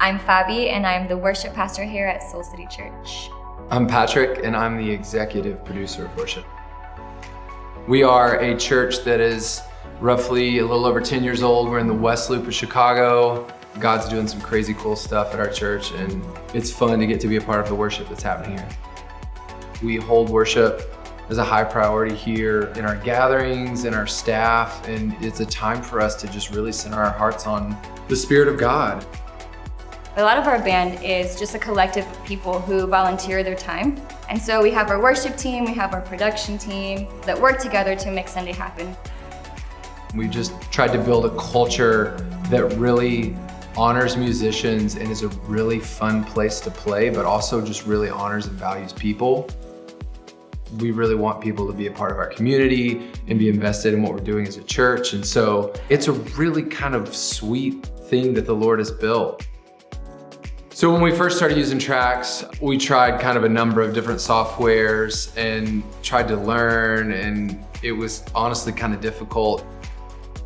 I'm Fabi, and I'm the worship pastor here at Soul City Church. I'm Patrick, and I'm the executive producer of worship. We are a church that is roughly a little over 10 years old. We're in the West Loop of Chicago. God's doing some crazy cool stuff at our church, and it's fun to get to be a part of the worship that's happening here. We hold worship as a high priority here in our gatherings, in our staff, and it's a time for us to just really center our hearts on the Spirit of God. A lot of our band is just a collective of people who volunteer their time. And so we have our worship team, we have our production team that work together to make Sunday happen. We just tried to build a culture that really honors musicians and is a really fun place to play, but also just really honors and values people. We really want people to be a part of our community and be invested in what we're doing as a church. And so it's a really kind of sweet thing that the Lord has built. So when we first started using tracks, we tried kind of a number of different softwares and tried to learn, and it was honestly kind of difficult.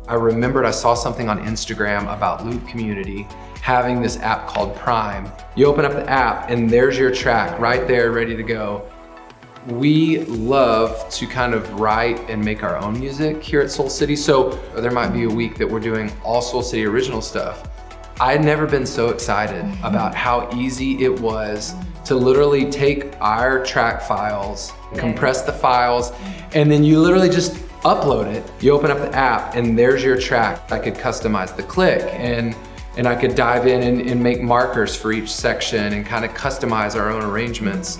I remembered I saw something on Instagram about Loop Community having this app called Prime. You open up the app and there's your track right there, ready to go. We love to kind of write and make our own music here at Soul City. So there might be a week that we're doing all Soul City original stuff. I had never been so excited about how easy it was to literally take our track files, compress the files, and then you literally just upload it. You open up the app and there's your track. I could customize the click and I could dive in and make markers for each section and kind of customize our own arrangements.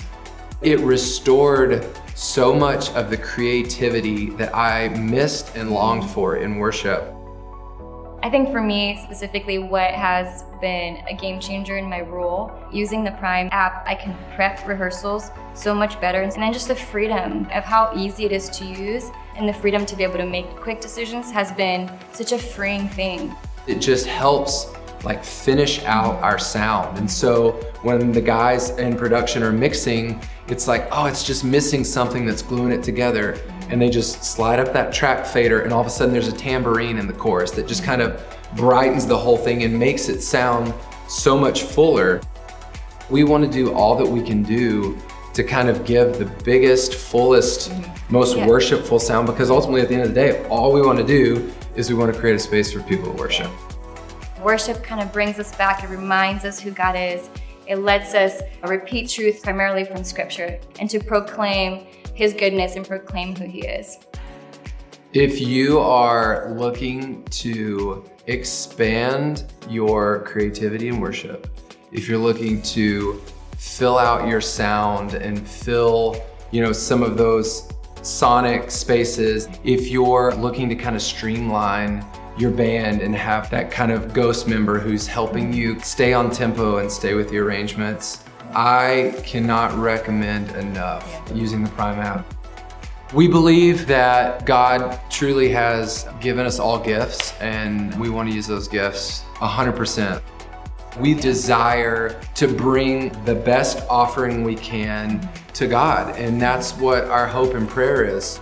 It restored so much of the creativity that I missed and longed for in worship. I think for me specifically, what has been a game changer in my role, using the Prime app, I can prep rehearsals so much better. And then just the freedom of how easy it is to use and the freedom to be able to make quick decisions has been such a freeing thing. It just helps like finish out our sound. And so when the guys in production are mixing, it's like, oh, it's just missing something that's gluing it together. And they just slide up that track fader and all of a sudden there's a tambourine in the chorus that just kind of brightens the whole thing and makes it sound so much fuller. We want to do all that we can do to kind of give the biggest, fullest, most worshipful sound, because ultimately at the end of the day, all we want to do is we want to create a space for people to worship. Worship kind of brings us back. It reminds us who God is. It lets us repeat truth primarily from Scripture and to proclaim His goodness and proclaim who He is. If you are looking to expand your creativity in worship, if you're looking to fill out your sound and fill, some of those sonic spaces, if you're looking to kind of streamline your band and have that kind of ghost member who's helping you stay on tempo and stay with the arrangements, I cannot recommend enough using the Prime app. We believe that God truly has given us all gifts, and we want to use those gifts 100%. We desire to bring the best offering we can to God, and that's what our hope and prayer is.